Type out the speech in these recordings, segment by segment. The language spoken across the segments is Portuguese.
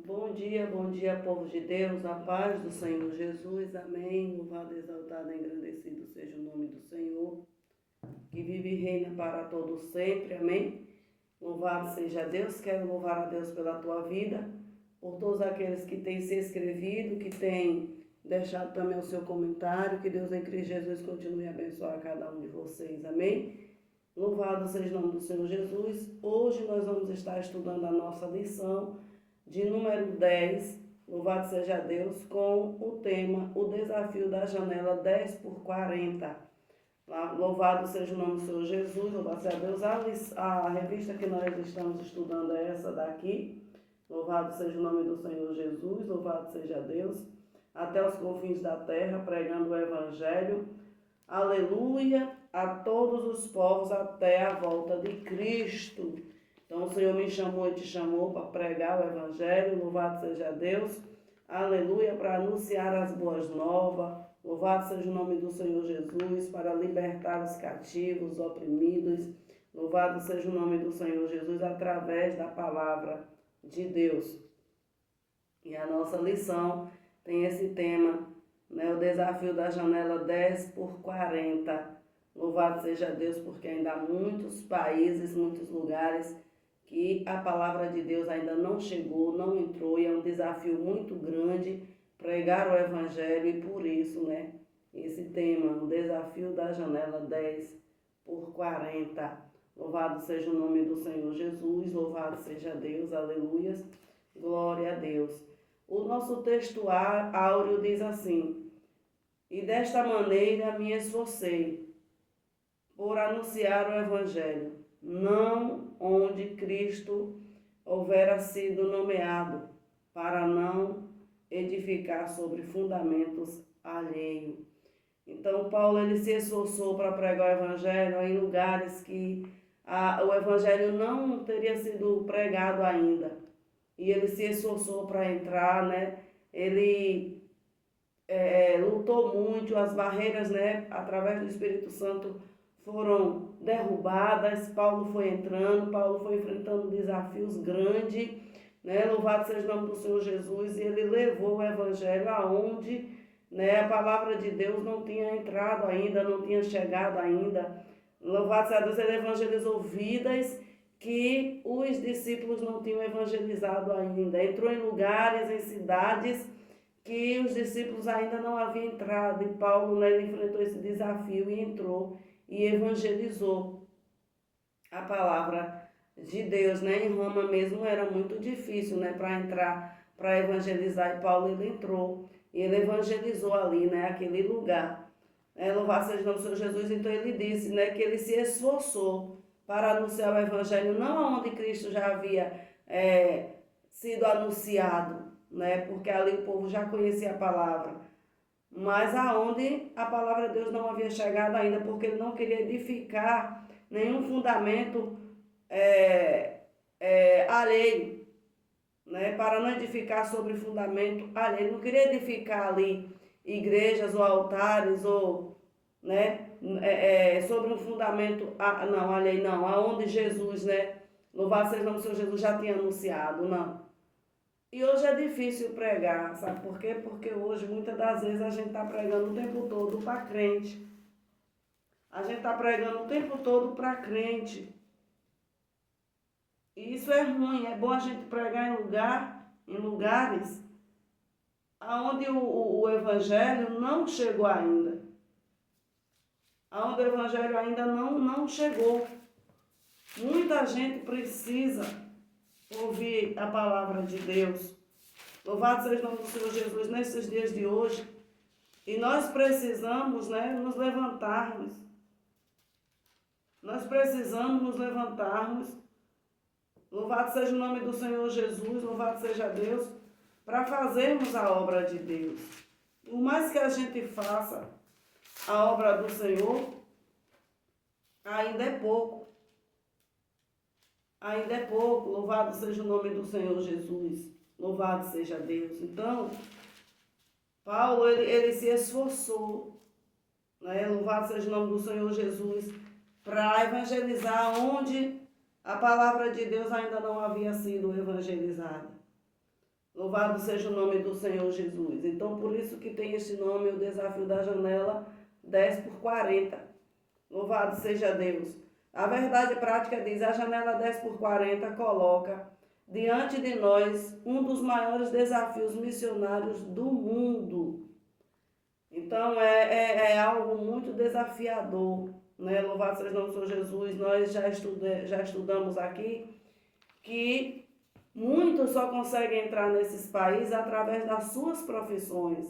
Bom dia, povo de Deus, a paz do Senhor Jesus, amém. Louvado, exaltado, engrandecido seja o nome do Senhor, que vive e reina para todos sempre, amém. Louvado seja Deus, quero louvar a Deus pela tua vida, por todos aqueles que têm se inscrevido, que têm deixado também o seu comentário, que Deus em Cristo Jesus continue a abençoar cada um de vocês, amém. Louvado seja o nome do Senhor Jesus. Hoje nós vamos estar estudando a nossa lição de número 10, louvado seja Deus, com o tema O Desafio da Janela 10 por 40. Louvado seja o nome do Senhor Jesus, louvado seja Deus. A revista que nós estamos estudando é essa daqui. Louvado seja o nome do Senhor Jesus, louvado seja Deus. Até os confins da terra, pregando o Evangelho. Aleluia a todos os povos até a volta de Cristo. Então o Senhor me chamou e te chamou para pregar o Evangelho, louvado seja Deus, aleluia, para anunciar as boas novas, louvado seja o nome do Senhor Jesus, para libertar os cativos, os oprimidos, louvado seja o nome do Senhor Jesus, através da palavra de Deus. E a nossa lição tem esse tema, né, o desafio da janela 10 por 40, louvado seja Deus, porque ainda há muitos países, muitos lugares, que a palavra de Deus ainda não chegou, não entrou, e é um desafio muito grande pregar o Evangelho, e por isso, né, esse tema, o desafio da janela 10 por 40. Louvado seja o nome do Senhor Jesus, louvado seja Deus, aleluias, glória a Deus. O nosso texto áureo diz assim: e desta maneira me esforcei por anunciar o Evangelho, não onde Cristo houvera sido nomeado, para não edificar sobre fundamentos alheios. Então Paulo ele se esforçou para pregar o Evangelho em lugares que o Evangelho não teria sido pregado ainda. E ele se esforçou para entrar, né? Ele lutou muito, as barreiras, né, através do Espírito Santo foram derrubadas, Paulo foi entrando, Paulo foi enfrentando desafios grandes, né? Louvado seja o nome do Senhor Jesus, e ele levou o Evangelho aonde, né, a palavra de Deus não tinha entrado ainda, não tinha chegado ainda. Louvado seja Deus, ele evangelizou vidas que os discípulos não tinham evangelizado ainda. Entrou em lugares, em cidades que os discípulos ainda não haviam entrado, e Paulo, né, ele enfrentou esse desafio e entrou e evangelizou a palavra de Deus, né? Em Roma mesmo era muito difícil, né, para entrar, para evangelizar, e Paulo ele entrou e ele evangelizou ali, né, aquele lugar. Louvado seja o nome do Senhor Jesus. Então ele disse, né, que ele se esforçou para anunciar o Evangelho, não onde Cristo já havia sido anunciado, né, porque ali o povo já conhecia a palavra, mas aonde a palavra de Deus não havia chegado ainda, porque ele não queria edificar nenhum fundamento alheio, né, para não edificar sobre fundamento alheio. Ele não queria edificar ali igrejas ou altares, ou, né, sobre um fundamento não, alheio, não, aonde Jesus, né, louvado seja o nome do Senhor Jesus, já tinha anunciado, não. E hoje é difícil pregar, sabe por quê? Porque hoje, muitas das vezes, a gente está pregando o tempo todo para crente. A gente está pregando o tempo todo para crente. E isso é ruim. É bom a gente pregar em lugares onde o Evangelho não chegou ainda. Onde o Evangelho ainda não chegou. Muita gente precisa ouvir a palavra de Deus. Louvado seja o nome do Senhor Jesus nesses dias de hoje. E nós precisamos, né, nos levantarmos. Nós precisamos nos levantarmos. Louvado seja o nome do Senhor Jesus, louvado seja Deus, para fazermos a obra de Deus. Por mais que a gente faça a obra do Senhor, ainda é pouco. Ainda é pouco. Louvado seja o nome do Senhor Jesus. Louvado seja Deus. Então, Paulo, ele se esforçou, né? Louvado seja o nome do Senhor Jesus, para evangelizar onde a palavra de Deus ainda não havia sido evangelizada. Louvado seja o nome do Senhor Jesus. Então, por isso que tem este nome, o desafio da janela 10 por 40. Louvado seja Deus. A verdade prática diz, a janela 10 por 40 coloca diante de nós um dos maiores desafios missionários do mundo. Então, é algo muito desafiador, né? Louvado seja o nome do Senhor Jesus. Nós já estudamos aqui que muitos só conseguem entrar nesses países através das suas profissões.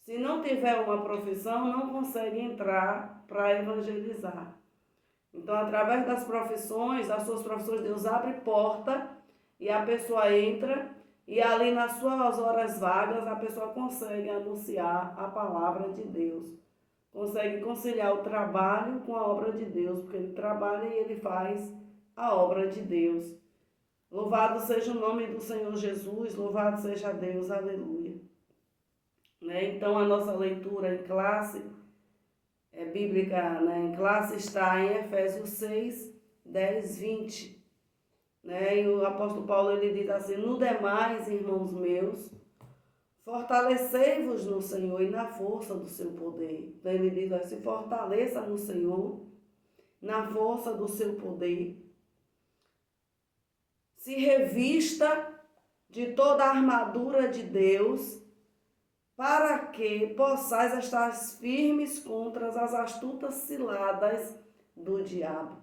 Se não tiver uma profissão, não consegue entrar para evangelizar. Então, através das profissões, das suas profissões, Deus abre porta e a pessoa entra e ali nas suas horas vagas a pessoa consegue anunciar a palavra de Deus. Consegue conciliar o trabalho com a obra de Deus, porque ele trabalha e ele faz a obra de Deus. Louvado seja o nome do Senhor Jesus, louvado seja Deus, aleluia. Então, a nossa leitura em classe bíblica, em classe, está em Efésios 6, 10, 20. E o apóstolo Paulo ele diz assim, no demais, irmãos meus, fortalecei-vos no Senhor e na força do seu poder. Então ele diz assim, fortaleça no Senhor, na força do seu poder. Se revista de toda a armadura de Deus, para que possais estar firmes contra as astutas ciladas do diabo.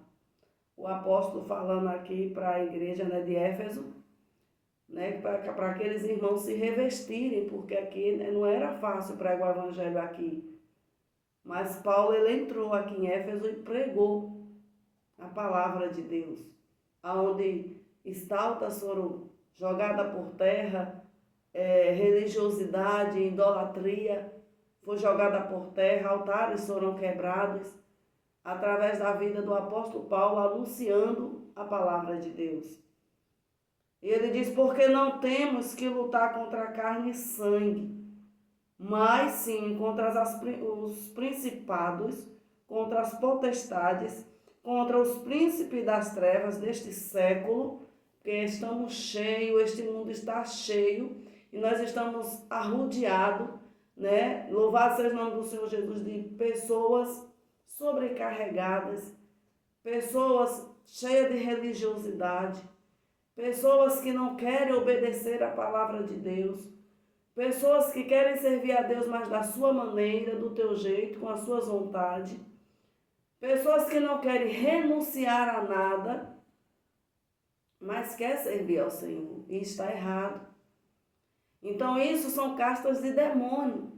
O apóstolo falando aqui para a igreja de Éfeso, para aqueles irmãos se revestirem, porque aqui não era fácil pregar o evangelho aqui. Mas Paulo ele entrou aqui em Éfeso e pregou a palavra de Deus, aonde estátuas foram jogadas por terra, religiosidade, idolatria foi jogada por terra, altares foram quebrados, através da vida do apóstolo Paulo, anunciando a palavra de Deus. E ele diz, porque não temos que lutar contra carne e sangue, mas sim contra os principados, contra as potestades, contra os príncipes das trevas deste século, que estamos cheios, este mundo está cheio, e nós estamos arrodeados, Louvado seja o nome do Senhor Jesus, de pessoas sobrecarregadas, pessoas cheias de religiosidade, pessoas que não querem obedecer a palavra de Deus, pessoas que querem servir a Deus, mas da sua maneira, do teu jeito, com as suas vontades, pessoas que não querem renunciar a nada, mas quer servir ao Senhor, e está errado. Então, isso são castas de demônio.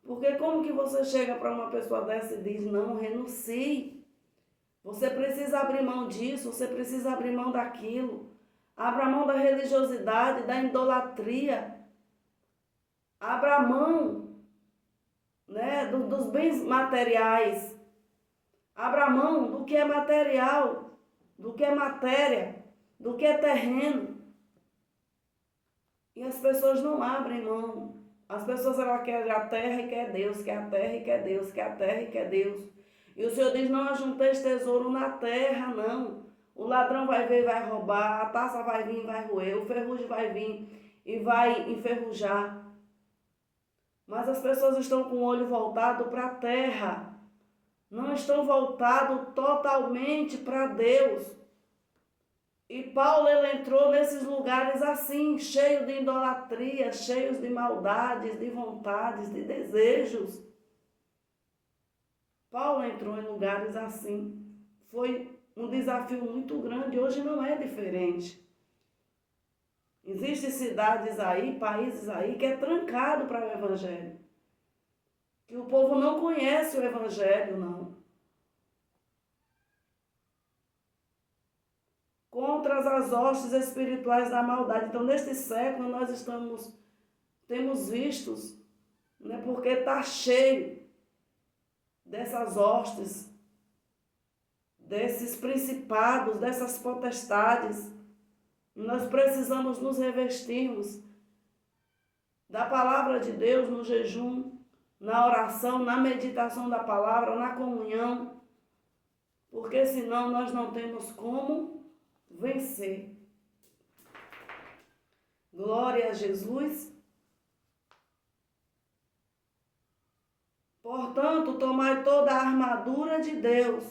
Porque como que você chega para uma pessoa dessa e diz, não, renuncie. Você precisa abrir mão disso, você precisa abrir mão daquilo. Abra mão da religiosidade, da idolatria. Abra mão, dos bens materiais. Abra mão do que é material, do que é matéria, do que é terreno. E as pessoas não abrem mão. As pessoas elas querem a terra e quer Deus, quer a terra e quer Deus, quer a terra e quer Deus. E o Senhor diz, não ajunteis tesouro na terra, não. O ladrão vai ver e vai roubar, a taça vai vir e vai roer, o ferrugem vai vir e vai enferrujar. Mas as pessoas estão com o olho voltado para a terra. Não estão voltados totalmente para Deus. E Paulo ele entrou nesses lugares assim, cheio de idolatria, cheios de maldades, de vontades, de desejos. Paulo entrou em lugares assim. Foi um desafio muito grande, hoje não é diferente. Existem cidades aí, países aí, que é trancado para o evangelho. Que o povo não conhece o evangelho, não. Contra as hostes espirituais da maldade. Então, neste século, nós temos vistos, porque está cheio dessas hostes, desses principados, dessas potestades. Nós precisamos nos revestirmos da palavra de Deus no jejum, na oração, na meditação da palavra, na comunhão, porque senão nós não temos como vencer. Glória a Jesus. Portanto, tomai toda a armadura de Deus,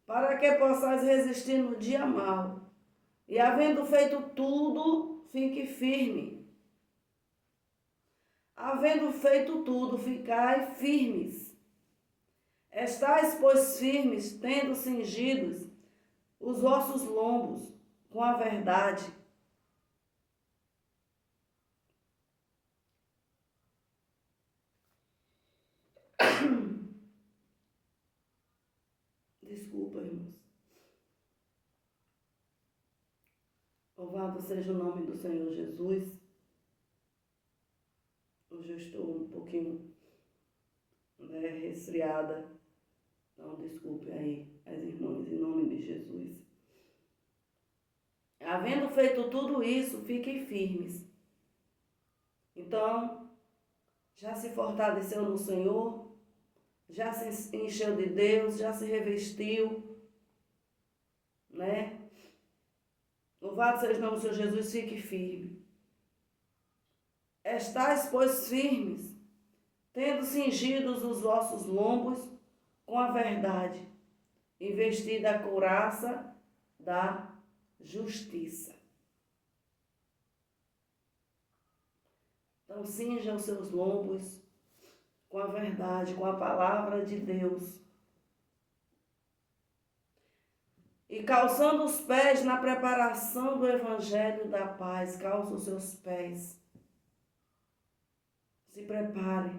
para que possais resistir no dia mau. E havendo feito tudo, fique firme. Havendo feito tudo, ficai firmes. Estais, pois, firmes, tendo cingidos os vossos lombos com a verdade. Desculpa, irmãos. Louvado seja o nome do Senhor Jesus. Hoje eu estou um pouquinho resfriada. Então, desculpe aí as irmãs, em nome de Jesus. Havendo feito tudo isso, fiquem firmes. Então, já se fortaleceu no Senhor, já se encheu de Deus, já se revestiu, né? Louvado seja o nome do Senhor Jesus, fique firme. Estais, pois, firmes, tendo cingidos os vossos lombos com a verdade, e vestida a couraça da justiça. Então, cinja os seus lombos com a verdade, com a palavra de Deus. E calçando os pés na preparação do evangelho da paz, calça os seus pés. Se prepare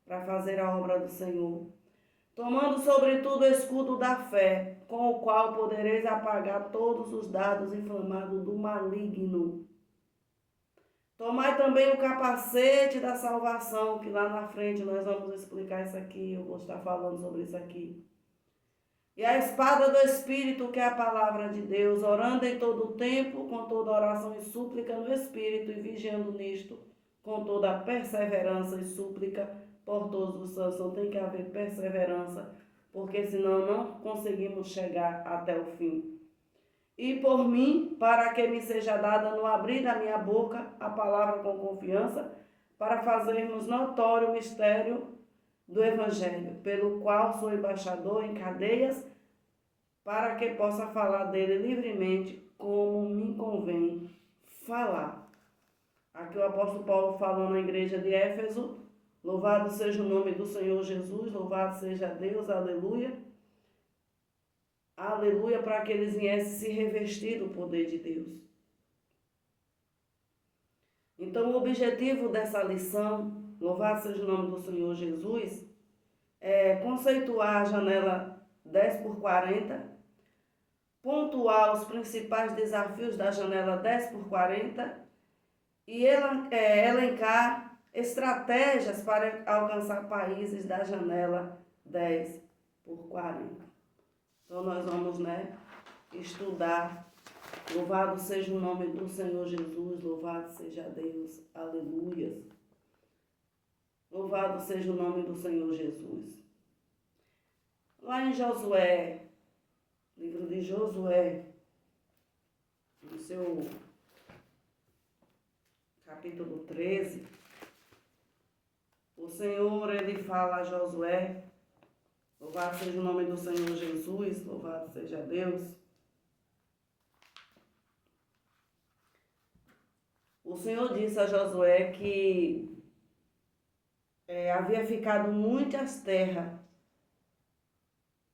para fazer a obra do Senhor. Tomando sobretudo o escudo da fé, com o qual podereis apagar todos os dardos inflamados do maligno. Tomai também o capacete da salvação, que lá na frente nós vamos explicar isso aqui, eu vou estar falando sobre isso aqui. E a espada do Espírito, que é a palavra de Deus, orando em todo o tempo, com toda oração e súplica no Espírito, e vigiando nisto, com toda perseverança e súplica por todos os santos. Então tem que haver perseverança, porque senão não conseguimos chegar até o fim. E por mim, para que me seja dada no abrir da minha boca a palavra com confiança, para fazermos notório o mistério do Evangelho, pelo qual sou embaixador em cadeias, para que possa falar dele livremente, como me convém falar. Aqui o apóstolo Paulo falou na igreja de Éfeso, louvado seja o nome do Senhor Jesus, louvado seja Deus, aleluia. Aleluia, para que eles viessem se revestir do poder de Deus. Então, o objetivo dessa lição, louvado seja o nome do Senhor Jesus, é conceituar a janela 10x40, pontuar os principais desafios da janela 10x40 e elencar estratégias para alcançar países da janela 10x40. Então nós vamos, estudar. Louvado seja o nome do Senhor Jesus, louvado seja Deus, aleluias. Louvado seja o nome do Senhor Jesus. Lá em Josué, livro de Josué, no seu capítulo 13, o Senhor, ele fala a Josué, louvado seja o nome do Senhor Jesus, louvado seja Deus. O Senhor disse a Josué que havia ficado muitas terras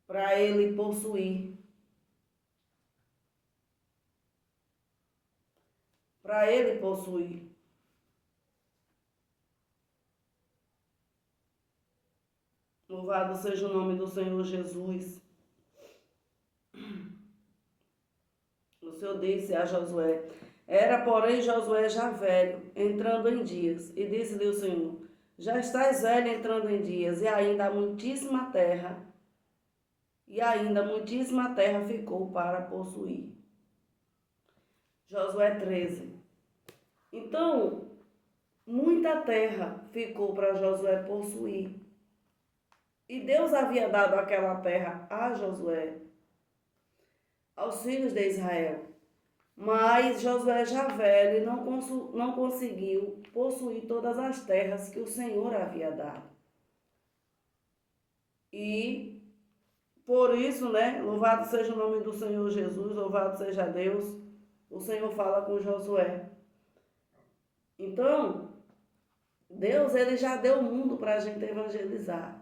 para ele possuir. Para ele possuir. Louvado seja o nome do Senhor Jesus. O Senhor disse a Josué: era, porém, Josué já velho, entrando em dias, e disse-lhe o Senhor: já estás velho entrando em dias, e ainda muitíssima terra ficou para possuir. Josué 13. Então, muita terra ficou para Josué possuir. E Deus havia dado aquela terra a Josué, aos filhos de Israel. Mas Josué já velho não conseguiu possuir todas as terras que o Senhor havia dado. E por isso, né, louvado seja o nome do Senhor Jesus, louvado seja Deus, o Senhor fala com Josué. Então, Deus, ele já deu o mundo para a gente evangelizar.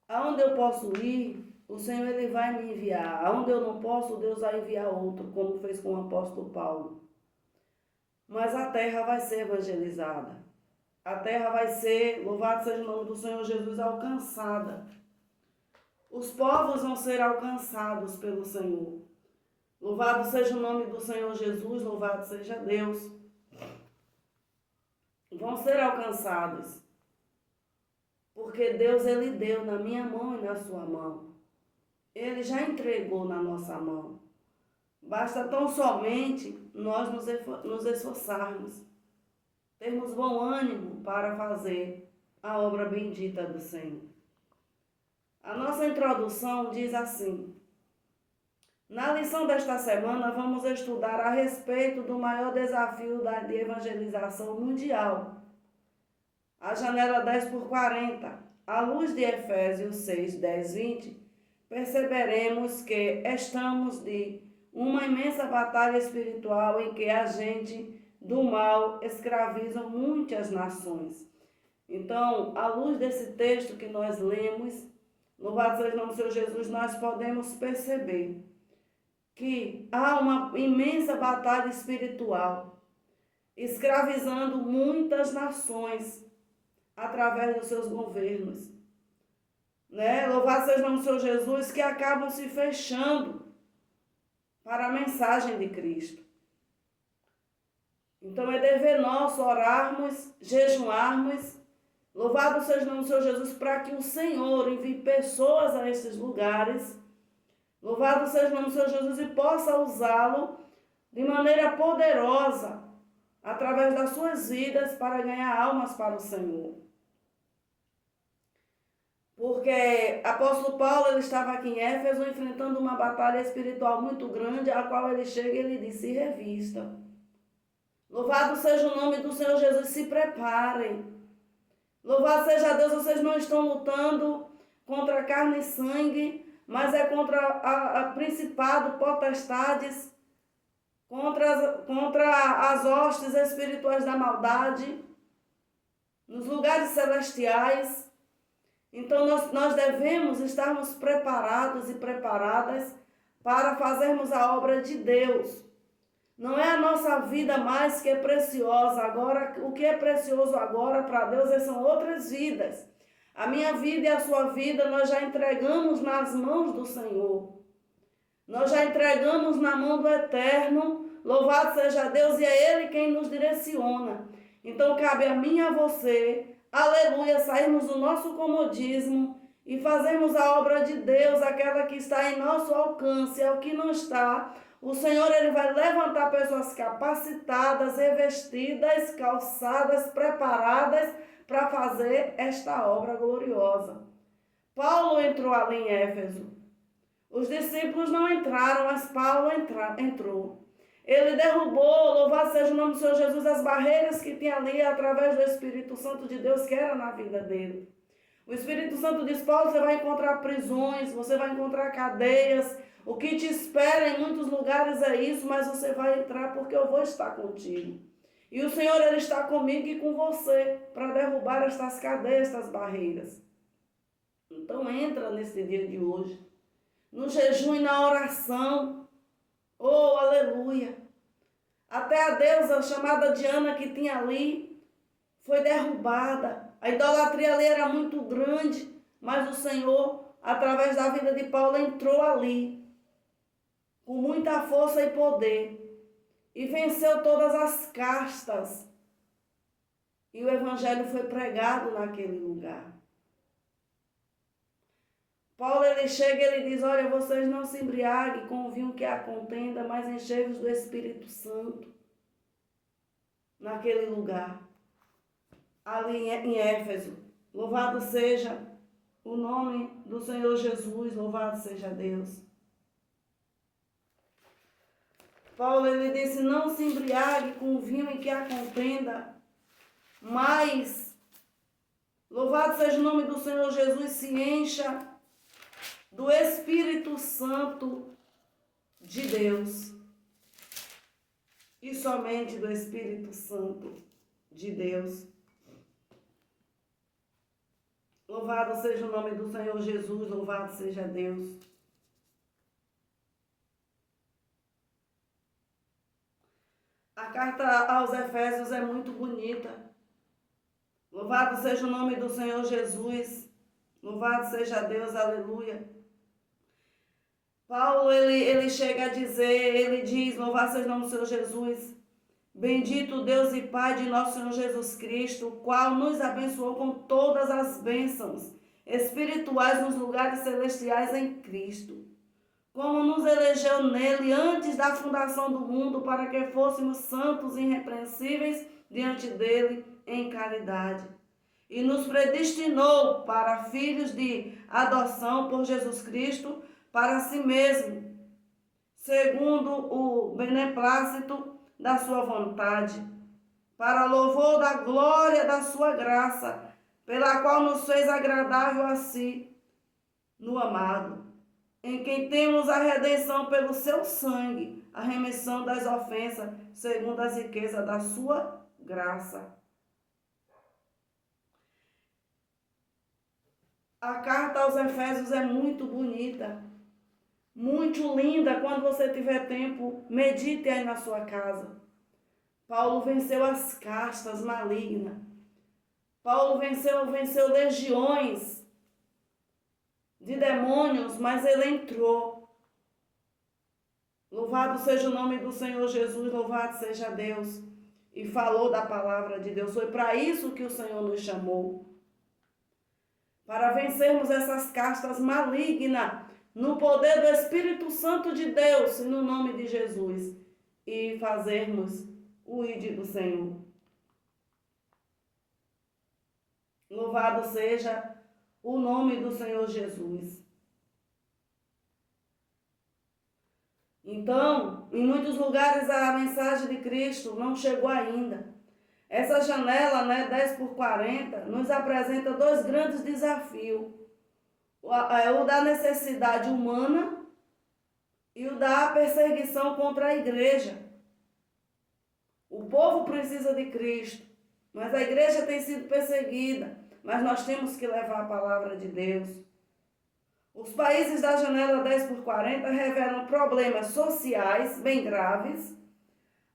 Aonde eu posso ir, o Senhor ele vai me enviar. Aonde eu não posso, Deus vai enviar outro, como fez com o apóstolo Paulo. Mas a terra vai ser evangelizada. A terra vai ser, louvado seja o nome do Senhor Jesus, alcançada. Os povos vão ser alcançados pelo Senhor. Louvado seja o nome do Senhor Jesus, louvado seja Deus. Vão ser alcançados. Porque Deus, ele deu na minha mão e na sua mão. Ele já entregou na nossa mão. Basta tão somente nós nos esforçarmos. Termos bom ânimo para fazer a obra bendita do Senhor. A nossa introdução diz assim: na lição desta semana vamos estudar a respeito do maior desafio de evangelização mundial, a janela 10x40. À luz de Efésios 6, 10, 20, perceberemos que estamos de uma imensa batalha espiritual em que a gente do mal escravizam muitas nações. Então, à luz desse texto que nós lemos, louvado seja o nome do Senhor Jesus, nós podemos perceber que há uma imensa batalha espiritual, escravizando muitas nações através dos seus governos. Né? Louvado seja o nome do Senhor Jesus, que acabam se fechando para a mensagem de Cristo. Então é dever nosso orarmos, jejuarmos, louvado seja o nome do Senhor Jesus, para que o Senhor envie pessoas a estes lugares. Louvado seja o nome do Senhor Jesus e possa usá-lo de maneira poderosa, através das suas vidas, para ganhar almas para o Senhor. Porque apóstolo Paulo, ele estava aqui em Éfeso enfrentando uma batalha espiritual muito grande, a qual ele chega e ele diz: se revista. Louvado seja o nome do Senhor Jesus, se preparem. Louvado seja Deus, vocês não estão lutando contra carne e sangue, mas é contra a principado, potestades, contra as hostes espirituais da maldade, nos lugares celestiais. Então nós devemos estarmos preparados e preparadas para fazermos a obra de Deus. Não é a nossa vida mais que é preciosa agora. O que é precioso agora para Deus são outras vidas. A minha vida e a sua vida nós já entregamos nas mãos do Senhor. Nós já entregamos na mão do Eterno. Louvado seja Deus, e é Ele quem nos direciona. Então cabe a mim e a você, aleluia, sairmos do nosso comodismo e fazermos a obra de Deus, aquela que está em nosso alcance. É o que não está. O Senhor, ele vai levantar pessoas capacitadas, revestidas, calçadas, preparadas para fazer esta obra gloriosa. Paulo entrou ali em Éfeso. Os discípulos não entraram, mas Paulo entrou. Ele derrubou, louvado seja o nome do Senhor Jesus, as barreiras que tinha ali através do Espírito Santo de Deus que era na vida dele. O Espírito Santo diz: Paulo, você vai encontrar prisões, você vai encontrar cadeias. O que te espera em muitos lugares é isso, mas você vai entrar porque eu vou estar contigo. E o Senhor, ele está comigo e com você para derrubar estas cadeias, estas barreiras. Então entra nesse dia de hoje, no jejum e na oração. Oh, aleluia! Até a deusa chamada Diana que tinha ali foi derrubada. A idolatria ali era muito grande, mas o Senhor, através da vida de Paulo, entrou ali com muita força e poder e venceu todas as castas. E o evangelho foi pregado naquele lugar. Paulo, ele chega e ele diz: olha, vocês não se embriaguem com o vinho que há contenda, mas enchei-vos do Espírito Santo. Naquele lugar, ali em Éfeso. Louvado seja o nome do Senhor Jesus, louvado seja Deus. Paulo ele disse, não se embriague com o vinho em que há contenda, mas, louvado seja o nome do Senhor Jesus, se encha do Espírito Santo de Deus. E somente do Espírito Santo de Deus. Louvado seja o nome do Senhor Jesus, louvado seja Deus. A carta aos Efésios é muito bonita. Louvado seja o nome do Senhor Jesus. Louvado seja Deus, aleluia. Paulo, ele chega a dizer, ele diz, louvado seja o nome do Senhor Jesus. Bendito Deus e Pai de nosso Senhor Jesus Cristo, o qual nos abençoou com todas as bênçãos espirituais nos lugares celestiais em Cristo, como nos elegeu nele antes da fundação do mundo, para que fôssemos santos e irrepreensíveis diante dele em caridade. E nos predestinou para filhos de adoção por Jesus Cristo, para si mesmo, segundo o beneplácito da sua vontade, para louvor da glória da sua graça, pela qual nos fez agradável a si, no amado, em quem temos a redenção pelo seu sangue, a remissão das ofensas, segundo as riquezas da sua graça. A carta aos Efésios é muito bonita, muito linda. Quando você tiver tempo, medite aí na sua casa. Paulo venceu as castas malignas. Paulo venceu legiões de demônios, mas ele entrou. Louvado seja o nome do Senhor Jesus, louvado seja Deus. E falou da palavra de Deus. Foi para isso que o Senhor nos chamou. Para vencermos essas castas malignas, no poder do Espírito Santo de Deus e no nome de Jesus, e fazermos o ID do Senhor. Louvado seja o nome do Senhor Jesus. Então, em muitos lugares a mensagem de Cristo não chegou ainda. Essa janela, 10x40, nos apresenta dois grandes desafios. O da necessidade humana e o da perseguição contra a igreja. O povo precisa de Cristo, mas a igreja tem sido perseguida, mas nós temos que levar a palavra de Deus. Os países da janela 10x40 revelam problemas sociais bem graves,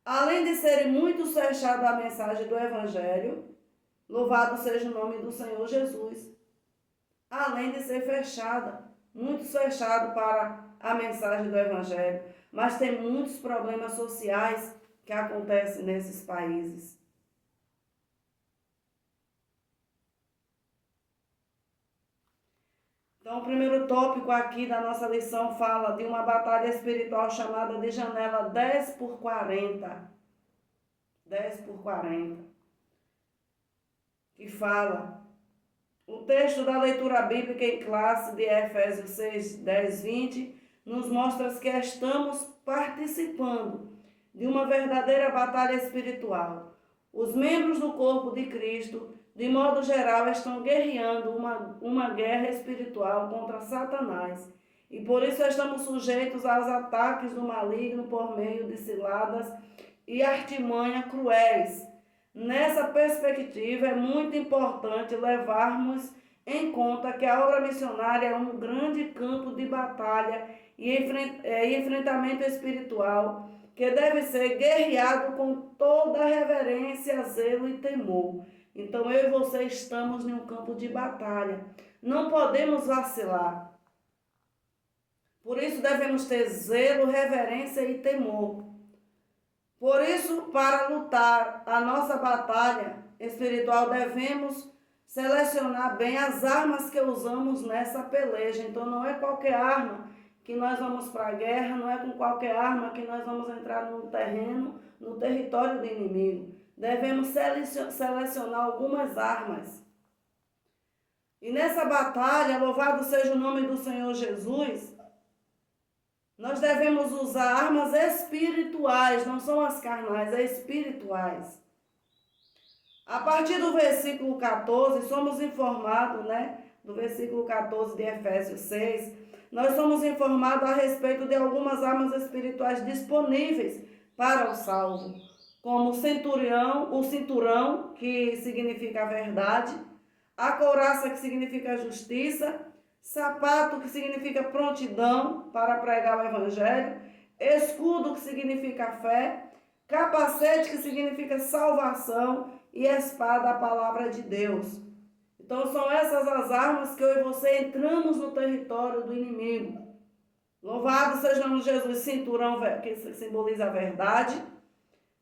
além de serem muito fechados à mensagem do Evangelho. Louvado seja o nome do Senhor Jesus. Além de ser fechada, muito fechado para a mensagem do Evangelho, mas tem muitos problemas sociais que acontecem nesses países. Então, o primeiro tópico aqui da nossa lição fala de uma batalha espiritual chamada de janela 10x40. 10x40. Que fala... O texto da leitura bíblica em classe de Efésios 6, 10, 20 nos mostra que estamos participando de uma verdadeira batalha espiritual. Os membros do corpo de Cristo, de modo geral, estão guerreando uma guerra espiritual contra Satanás. E por isso estamos sujeitos aos ataques do maligno por meio de ciladas e artimanhas cruéis. Nessa perspectiva, é muito importante levarmos em conta que a obra missionária é um grande campo de batalha e enfrentamento espiritual que deve ser guerreado com toda reverência, zelo e temor. Então, eu e você estamos em um campo de batalha. Não podemos vacilar. Por isso, devemos ter zelo, reverência e temor. Por isso, para lutar a nossa batalha espiritual, devemos selecionar bem as armas que usamos nessa peleja. Então, não é qualquer arma que nós vamos para a guerra, não é com qualquer arma que nós vamos entrar no terreno, no território do inimigo. Devemos selecionar algumas armas. E nessa batalha, louvado seja o nome do Senhor Jesus, Nós devemos usar armas espirituais, não são as carnais, é espirituais. A partir do versículo 14, somos informados, né? Do versículo 14 de Efésios 6, nós somos informados a respeito de algumas armas espirituais disponíveis para o salvo, como o cinturão, que significa a verdade, a couraça, que significa a justiça, sapato, que significa prontidão para pregar o evangelho, escudo, que significa a fé, capacete, que significa salvação, e espada, a palavra de Deus. Então são essas as armas que eu e você entramos no território do inimigo. Louvado seja Jesus, cinturão, que simboliza a verdade,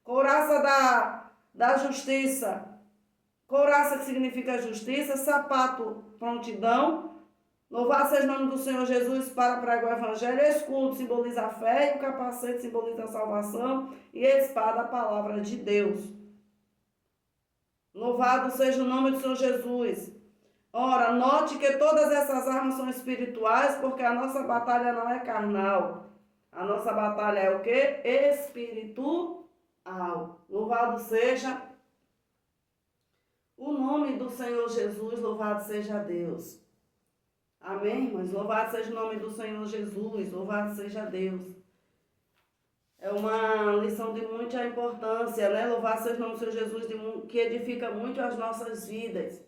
couraça da justiça, couraça, que significa justiça, sapato, prontidão. Louvado seja o nome do Senhor Jesus para pregar o evangelho. Escudo simboliza a fé, e o capacete simboliza a salvação, e a espada, a palavra de Deus. Louvado seja o nome do Senhor Jesus. Ora, note que todas essas armas são espirituais, porque a nossa batalha não é carnal. A nossa batalha é o quê? Espiritual. Louvado seja o nome do Senhor Jesus, louvado seja Deus. Amém, irmãos? Louvado seja o nome do Senhor Jesus, louvado seja Deus. É uma lição de muita importância, né? Louvado seja o nome do Senhor Jesus, que edifica muito as nossas vidas.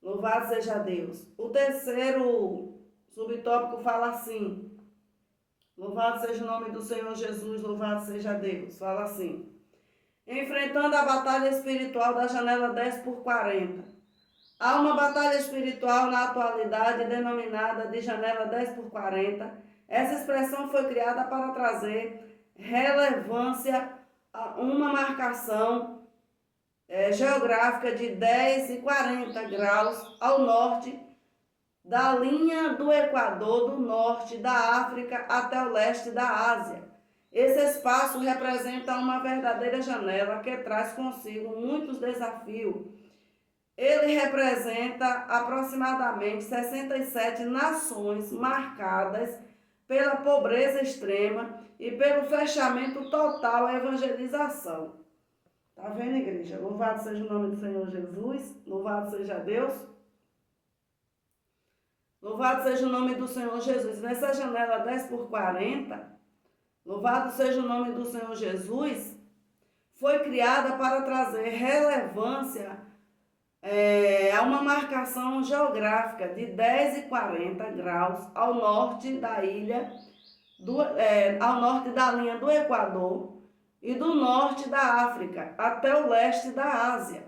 Louvado seja Deus. O terceiro subtópico fala assim: louvado seja o nome do Senhor Jesus, louvado seja Deus. Fala assim: enfrentando a batalha espiritual da janela 10x40. Há uma batalha espiritual na atualidade denominada de janela 10x40. Essa expressão foi criada para trazer relevância a uma marcação geográfica de 10 e 40 graus ao norte da linha do Equador, do norte da África até o leste da Ásia. Esse espaço representa uma verdadeira janela que traz consigo muitos desafios. Ele representa aproximadamente 67 nações marcadas pela pobreza extrema e pelo fechamento total à evangelização. Tá vendo, igreja? Louvado seja o nome do Senhor Jesus, louvado seja Deus. Louvado seja o nome do Senhor Jesus. Nessa janela 10x40, louvado seja o nome do Senhor Jesus, foi criada para trazer relevância a uma marcação geográfica de 10 e 40 graus ao norte da ilha, ao norte da linha do Equador e do norte da África até o leste da Ásia.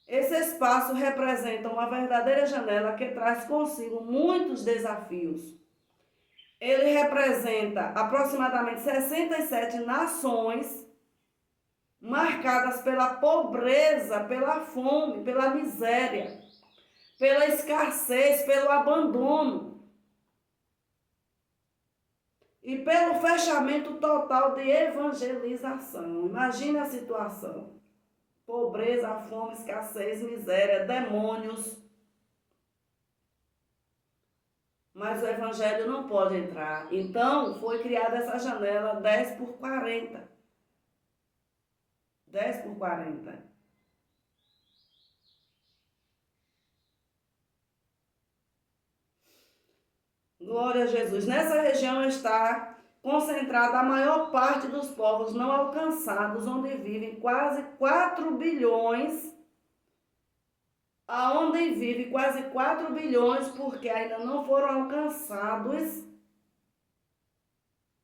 Esse espaço representa uma verdadeira janela que traz consigo muitos desafios. Ele representa aproximadamente 67 nações marcadas pela pobreza, pela fome, pela miséria, pela escassez, pelo abandono e pelo fechamento total de evangelização. Imagine a situação: pobreza, fome, escassez, miséria, demônios. Mas o evangelho não pode entrar. Então foi criada essa janela 10x40. 10x40. Glória a Jesus. Nessa região está concentrada a maior parte dos povos não alcançados, onde vivem quase 4 bilhões, aonde vive quase 4 bilhões, porque ainda não foram alcançados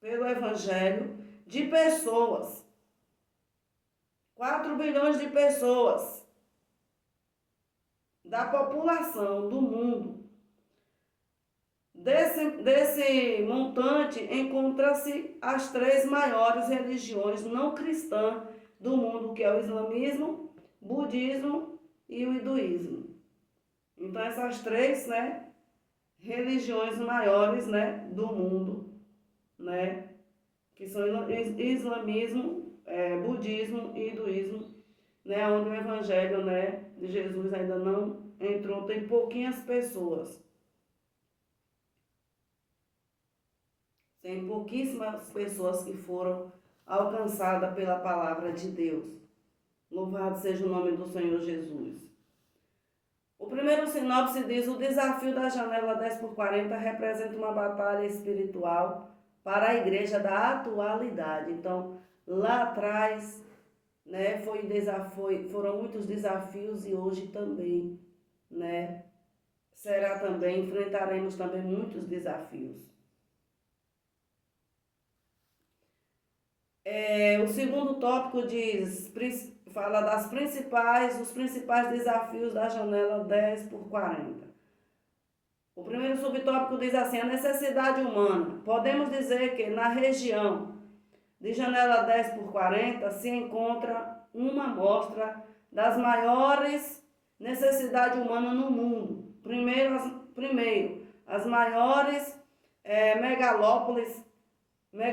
pelo Evangelho, de pessoas. 4 bilhões de pessoas da população do mundo. Desse montante, encontra-se as 3 maiores religiões não cristãs do mundo, que é o islamismo, budismo e o hinduísmo. Então, essas 3, né, religiões maiores, né, do mundo, né, que são islamismo, budismo e hinduísmo, né, onde o evangelho, né, de Jesus ainda não entrou, tem pouquinhas pessoas. Tem pouquíssimas pessoas que foram alcançadas pela palavra de Deus. Louvado seja o nome do Senhor Jesus. O primeiro sinopse diz: o desafio da janela 10x40 representa uma batalha espiritual para a igreja da atualidade. Então, lá atrás, né, foram muitos desafios e hoje também, né, enfrentaremos também muitos desafios. O segundo tópico fala dos principais desafios da janela 10x40. O primeiro subtópico diz assim: a necessidade humana. Podemos dizer que na região de janela 10x40 se encontra uma amostra das maiores necessidades humanas no mundo. Primeiro, as maiores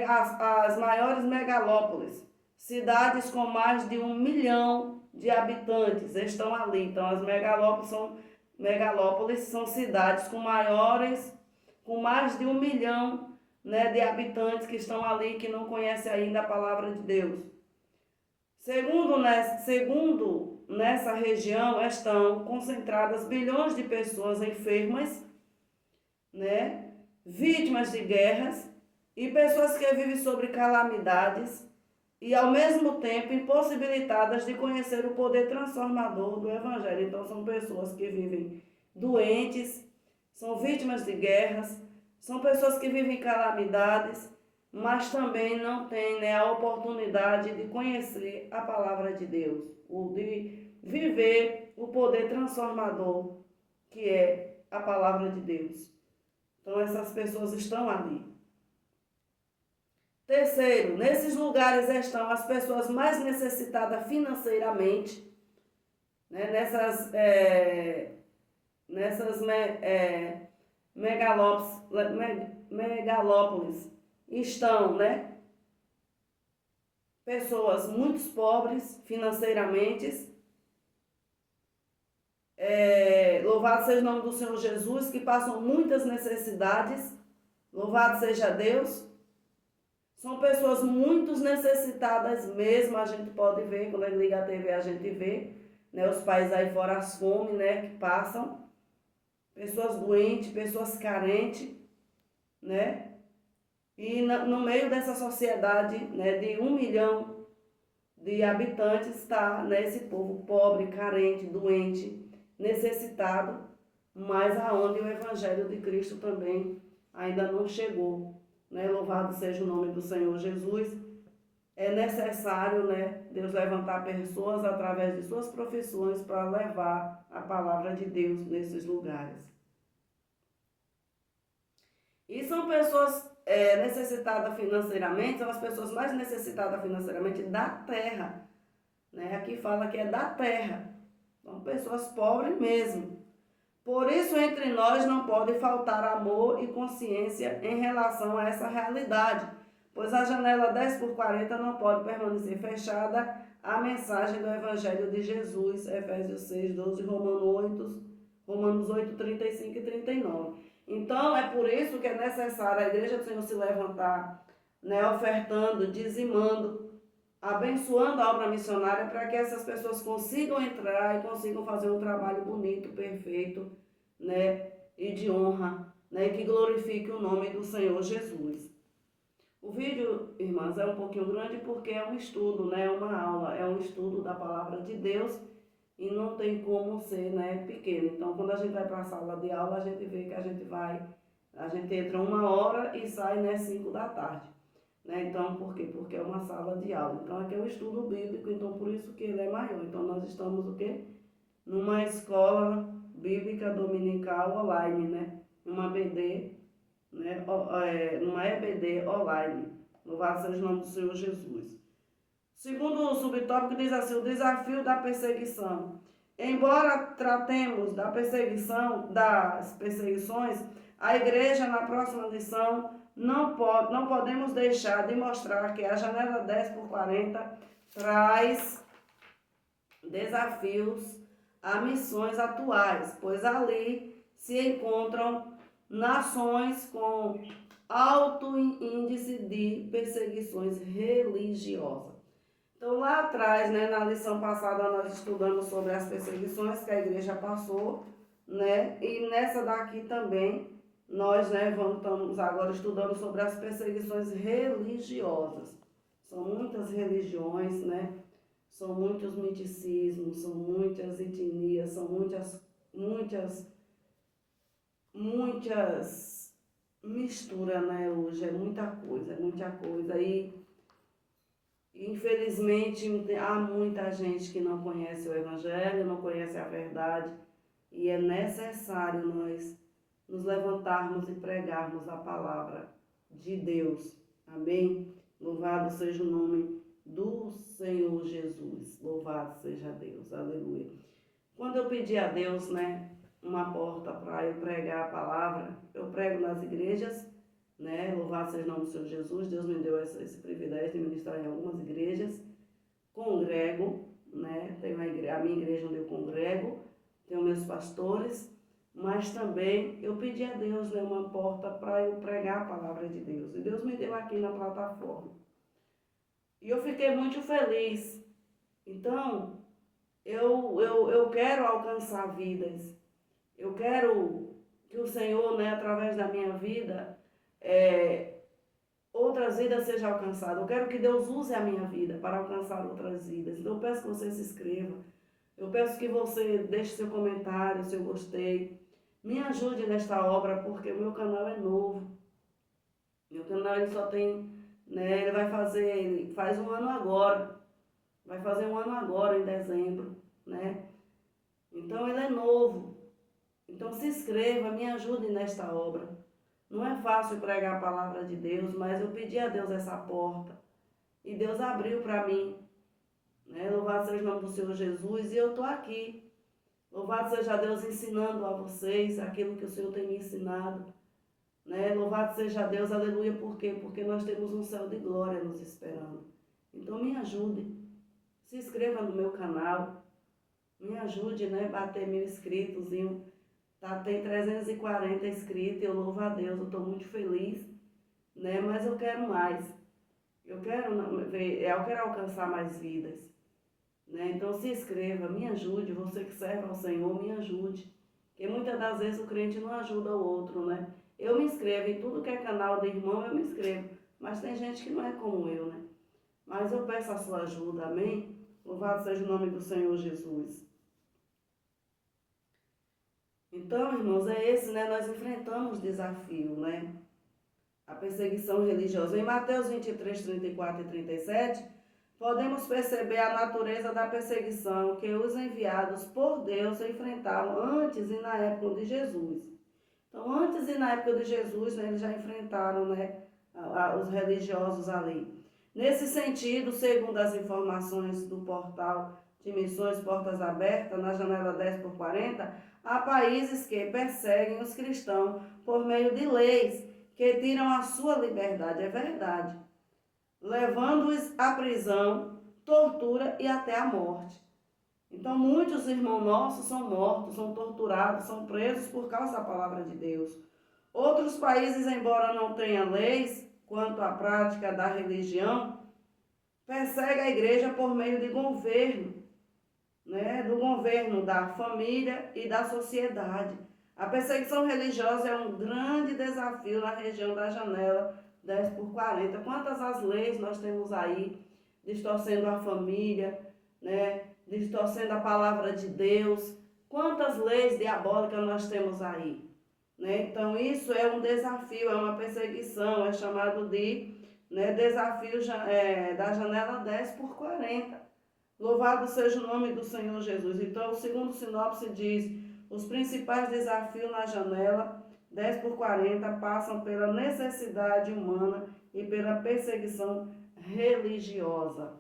as maiores megalópolis, cidades com mais de 1 milhão de habitantes estão ali. Então, as megalópolis são cidades com mais de 1 milhão, né, de habitantes que estão ali, que não conhecem ainda a palavra de Deus. Segundo, nessa região estão concentradas bilhões de pessoas enfermas, né, vítimas de guerras e pessoas que vivem sobre calamidades e, ao mesmo tempo, impossibilitadas de conhecer o poder transformador do Evangelho. Então, são pessoas que vivem doentes, são vítimas de guerras, são pessoas que vivem calamidades, mas também não têm, né, a oportunidade de conhecer a palavra de Deus, de viver o poder transformador que é a palavra de Deus. Então, essas pessoas estão ali. Terceiro, nesses lugares estão as pessoas mais necessitadas financeiramente, né? Nessas megalópolis estão, né, pessoas muito pobres financeiramente. Louvado seja o nome do Senhor Jesus, que passam muitas necessidades. Louvado seja Deus. São pessoas muito necessitadas mesmo, a gente pode ver, quando a gente liga a TV a gente vê, né, os pais aí fora as fomes, né, que passam, pessoas doentes, pessoas carentes, né, e no meio dessa sociedade, né, de 1 milhão de habitantes está, né, esse povo pobre, carente, doente, necessitado, mas aonde o Evangelho de Cristo também ainda não chegou. Né? Louvado seja o nome do Senhor Jesus. É necessário, né, Deus levantar pessoas através de suas profissões para levar a palavra de Deus nesses lugares. E são pessoas necessitadas financeiramente, são as pessoas mais necessitadas financeiramente da terra. Né? Aqui fala que é da terra. São pessoas pobres mesmo. Por isso, entre nós não pode faltar amor e consciência em relação a essa realidade, pois a janela 10x40 não pode permanecer fechada à mensagem do Evangelho de Jesus, Efésios 6, 12, Romanos 8, 35 e 39. Então, é por isso que é necessário a Igreja do Senhor se levantar, né, ofertando, dizimando, abençoando a obra missionária para que essas pessoas consigam entrar e consigam fazer um trabalho bonito, perfeito, né, e de honra, né, que glorifique o nome do Senhor Jesus. O vídeo, irmãs, é um pouquinho grande porque é um estudo, né, uma aula, é um estudo da palavra de Deus e não tem como ser, né, pequeno. Então, quando a gente vai para a sala de aula, a gente vê que a gente entra 1 hora e sai, né, 5 da tarde. Né? Então, por quê? Porque é uma sala de aula. Então, aqui é um estudo bíblico, então por isso que ele é maior. Então, nós estamos o quê? Numa escola bíblica dominical online, né? Numa BD, né? Numa EBD online. Louvado seja o nome do Senhor Jesus. Segundo o subtópico diz assim: o desafio da perseguição. Embora tratemos das perseguições, a igreja na próxima lição não podemos deixar de mostrar que a janela 10x40 traz desafios a missões atuais, pois ali se encontram nações com alto índice de perseguições religiosas. Então, lá atrás, né, na lição passada, nós estudamos sobre as perseguições que a igreja passou, né, e nessa daqui também, nós, né, estamos agora estudando sobre as perseguições religiosas. São muitas religiões, né, são muitos misticismos, são muitas etnias, são muitas misturas, né, hoje, é muita coisa, e infelizmente, há muita gente que não conhece o Evangelho, não conhece a verdade, e é necessário nós nos levantarmos e pregarmos a palavra de Deus. Amém? Louvado seja o nome do Senhor Jesus. Louvado seja Deus. Aleluia. Quando eu pedi a Deus, né, uma porta para eu pregar a palavra, eu prego nas igrejas, né? Louvado seja o nome do Senhor Jesus. Deus me deu esse privilégio de ministrar em algumas igrejas. Congrego, né? Tenho a minha igreja onde eu congrego, tenho meus pastores, mas também eu pedi a Deus, né, uma porta para eu pregar a palavra de Deus. E Deus me deu aqui na plataforma. E eu fiquei muito feliz. Então, eu quero alcançar vidas. Eu quero que o Senhor, né, através da minha vida, outras vidas sejam alcançadas. Eu quero que Deus use a minha vida para alcançar outras vidas. Então eu peço que você se inscreva. Eu peço que você deixe seu comentário, seu gostei. Me ajude nesta obra, porque o meu canal é novo. Meu canal ele só tem, né, ele faz um ano agora. Vai fazer um ano agora, em dezembro, né? Então ele é novo. Então se inscreva, me ajude nesta obra. Não é fácil pregar a palavra de Deus, mas eu pedi a Deus essa porta. E Deus abriu para mim. Né? Louvado seja o nome do Senhor Jesus. E eu estou aqui. Louvado seja Deus ensinando a vocês aquilo que o Senhor tem me ensinado. Né? Louvado seja Deus, aleluia. Por quê? Porque nós temos um céu de glória nos esperando. Então me ajude. Se inscreva no meu canal. Me ajude, né? Bater 1000 inscritos. Tem 340 inscritos, eu louvo a Deus, eu estou muito feliz, né? Mas eu quero mais. Eu quero alcançar mais vidas, né? Então se inscreva, me ajude, você que serve ao Senhor, me ajude. Porque muitas das vezes o crente não ajuda o outro, né? Eu me inscrevo em tudo que é canal de irmão, eu me inscrevo. Mas tem gente que não é como eu, né? Mas eu peço a sua ajuda, amém? Louvado seja o nome do Senhor Jesus. Então, irmãos, é esse, né? Nós enfrentamos desafio, né? A perseguição religiosa. Em Mateus 23, 34 e 37, podemos perceber a natureza da perseguição que os enviados por Deus enfrentavam antes e na época de Jesus. Então, antes e na época de Jesus, né, eles já enfrentaram, né, os religiosos ali. Nesse sentido, segundo as informações do portal de Missões Portas Abertas, na janela 10/40, há países que perseguem os cristãos por meio de leis que tiram a sua liberdade, é verdade, levando-os à prisão, tortura e até a morte. Então, muitos irmãos nossos são mortos, são torturados, são presos por causa da palavra de Deus. Outros países, embora não tenham leis quanto à prática da religião, perseguem a igreja por meio de governo, né, do governo, da família e da sociedade. A perseguição religiosa é um grande desafio na região da janela 10/40. Quantas as leis nós temos aí, distorcendo a família, né, distorcendo a palavra de Deus. Quantas leis diabólicas nós temos aí. Né? Então isso é um desafio, é uma perseguição, é chamado de, né, desafio da janela 10/40. Louvado seja o nome do Senhor Jesus. Então, o segundo sinopse diz: os principais desafios na janela 10/40 passam pela necessidade humana e pela perseguição religiosa.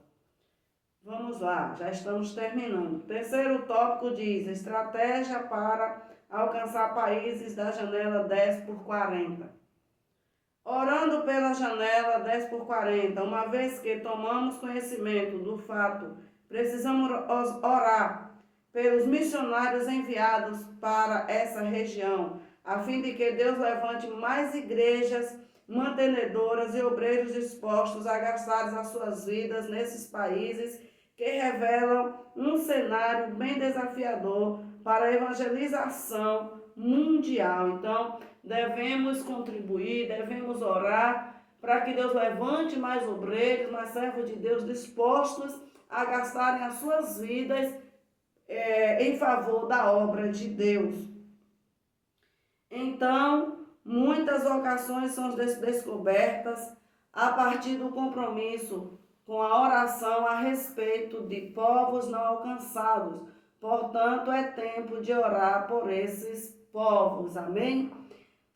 Vamos lá, já estamos terminando. O terceiro tópico diz: estratégia para alcançar países da janela 10/40. Orando pela janela 10/40, uma vez que tomamos conhecimento do fato, precisamos orar pelos missionários enviados para essa região, a fim de que Deus levante mais igrejas mantenedoras e obreiros dispostos a gastar as suas vidas nesses países que revelam um cenário bem desafiador para a evangelização mundial. Então, devemos contribuir, devemos orar para que Deus levante mais obreiros, mais servos de Deus dispostos a gastarem as suas vidas em favor da obra de Deus. Então, muitas vocações são descobertas a partir do compromisso com a oração a respeito de povos não alcançados. Portanto, é tempo de orar por esses povos. Amém?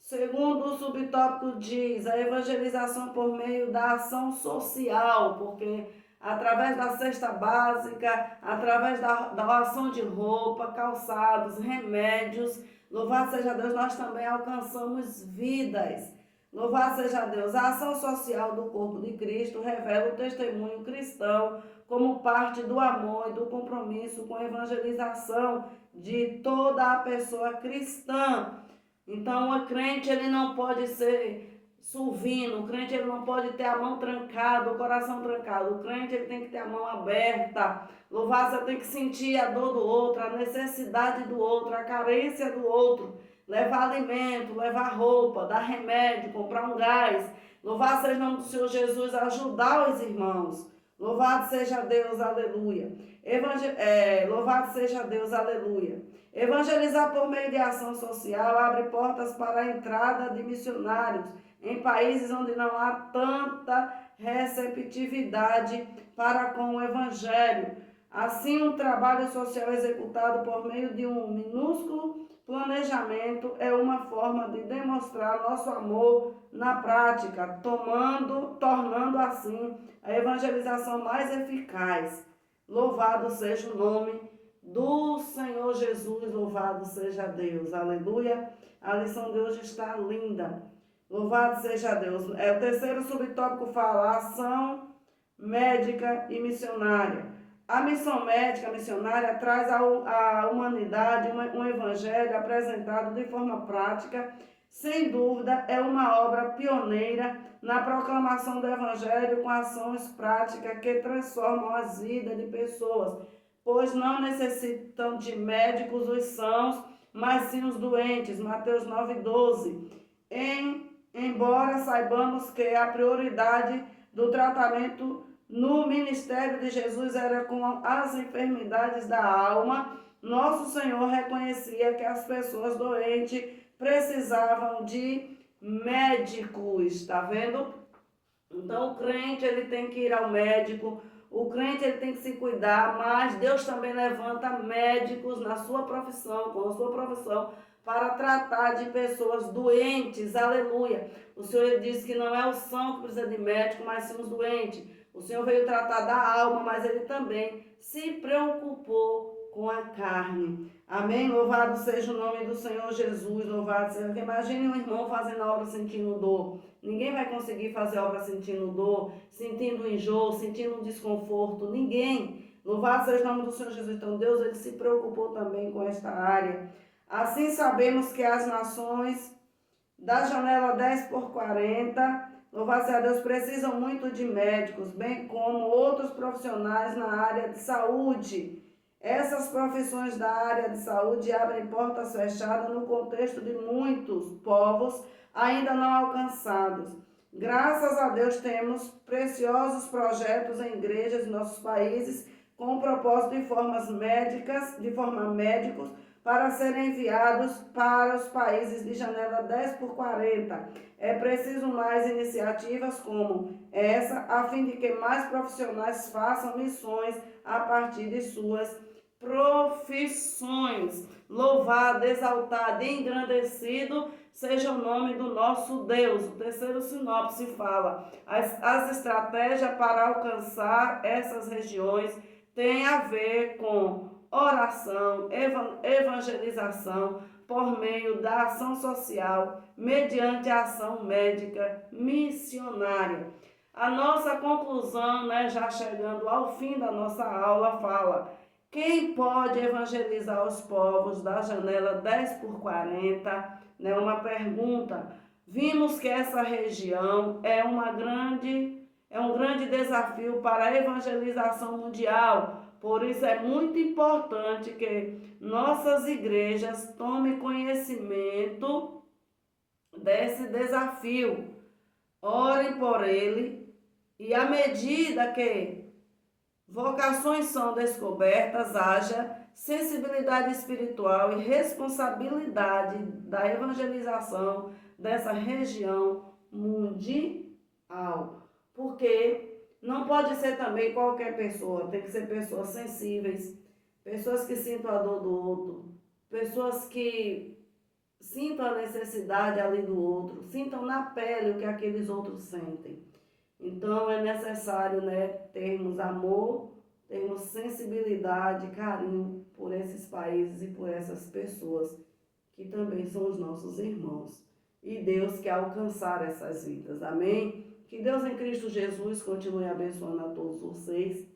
Segundo o subtópico diz, a evangelização por meio da ação social, porque através da cesta básica, através da doação de roupa, calçados, remédios, louvado seja Deus, nós também alcançamos vidas. Louvado seja Deus. A ação social do corpo de Cristo revela o testemunho cristão como parte do amor e do compromisso com a evangelização de toda a pessoa cristã. Então, o crente ele não pode ser suvino, o crente ele não pode ter a mão trancada, o coração trancado. O crente ele tem que ter a mão aberta. Louvado, você tem que sentir a dor do outro, a necessidade do outro, a carência do outro. Levar alimento, levar roupa, dar remédio, comprar um gás. Louvado seja o nome do Senhor Jesus, ajudar os irmãos. Louvado seja Deus, aleluia. Louvado seja Deus, aleluia. Evangelizar por meio de ação social abre portas para a entrada de missionários em países onde não há tanta receptividade para com o evangelho. Assim, um trabalho social executado por meio de um minúsculo planejamento é uma forma de demonstrar nosso amor na prática, tornando assim a evangelização mais eficaz. Louvado seja o nome do Senhor Jesus, louvado seja Deus, aleluia. A lição de hoje está linda, louvado seja Deus. O terceiro subtópico fala ação médica e missionária. A missão médica missionária traz à humanidade um evangelho apresentado de forma prática. Sem dúvida, é uma obra pioneira na proclamação do evangelho com ações práticas que transformam as vidas de pessoas, pois não necessitam de médicos os sãos, mas sim os doentes. Mateus 9:12. Embora saibamos que a prioridade do tratamento no ministério de Jesus era com as enfermidades da alma, nosso Senhor reconhecia que as pessoas doentes precisavam de médicos, está vendo? Então o crente ele tem que ir ao médico, o crente ele tem que se cuidar, mas Deus também levanta médicos na sua profissão, com a sua profissão, para tratar de pessoas doentes, aleluia. O Senhor diz que não é o são que precisa de médico, mas sim os doentes. O Senhor veio tratar da alma, mas ele também se preocupou com a carne. Amém? Louvado seja o nome do Senhor Jesus, louvado seja. Porque imagine um irmão fazendo a obra sentindo dor. Ninguém vai conseguir fazer a obra sentindo dor, sentindo enjoo, sentindo desconforto. Ninguém. Louvado seja o nome do Senhor Jesus. Então Deus ele se preocupou também com esta área. Assim sabemos que as nações da janela 10x40, louvado seja Deus, precisam muito de médicos, bem como outros profissionais na área de saúde. Essas profissões da área de saúde abrem portas fechadas no contexto de muitos povos ainda não alcançados. Graças a Deus temos preciosos projetos em igrejas em nossos países com o propósito de forma médicos para serem enviados para os países de janela 10x40. É preciso mais iniciativas como essa, a fim de que mais profissionais façam missões a partir de suas profissões. Louvado, exaltado e engrandecido seja o nome do nosso Deus. O terceiro sinopse fala: as estratégias para alcançar essas regiões têm a ver com oração, evangelização por meio da ação social, mediante a ação médica missionária. A nossa conclusão, já chegando ao fim da nossa aula, fala: quem pode evangelizar os povos da janela 10x40? Uma pergunta. Vimos que essa região é um grande desafio para a evangelização mundial. Por isso é muito importante que nossas igrejas tomem conhecimento desse desafio. Orem por ele e à medida que vocações são descobertas, haja sensibilidade espiritual e responsabilidade da evangelização dessa região mundial. Porque não pode ser também qualquer pessoa, tem que ser pessoas sensíveis, pessoas que sintam a dor do outro, pessoas que sintam a necessidade ali do outro, sintam na pele o que aqueles outros sentem. Então é necessário, né, termos amor, termos sensibilidade, carinho por esses países e por essas pessoas que também são os nossos irmãos. E Deus quer alcançar essas vidas, amém? Que Deus em Cristo Jesus continue abençoando a todos vocês.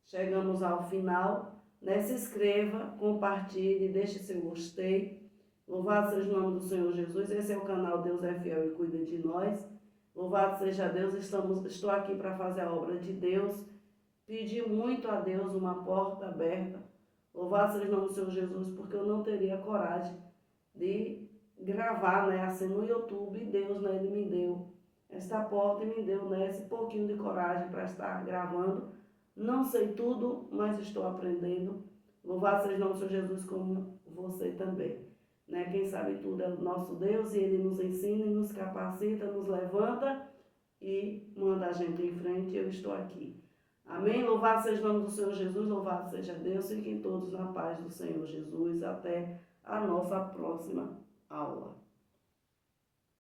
Chegamos ao final, né? Se inscreva, compartilhe, deixe seu gostei. Louvado seja o nome do Senhor Jesus. Esse é o canal Deus é Fiel e Cuida de Nós. Louvado seja Deus, estou aqui para fazer a obra de Deus. Pedi muito a Deus uma porta aberta. Louvado seja o nome do Senhor Jesus, porque eu não teria coragem de gravar, né, assim no YouTube. Deus, né, Ele me deu esta porta e me deu, né, esse pouquinho de coragem para estar gravando. Não sei tudo, mas estou aprendendo. Louvado seja o nome do Senhor Jesus, como você também. Né? Quem sabe tudo é o nosso Deus e Ele nos ensina, nos capacita, nos levanta e manda a gente em frente. Eu estou aqui. Amém? Louvado seja o nome do Senhor Jesus, louvado seja Deus. Fiquem todos na paz do Senhor Jesus. Até a nossa próxima aula.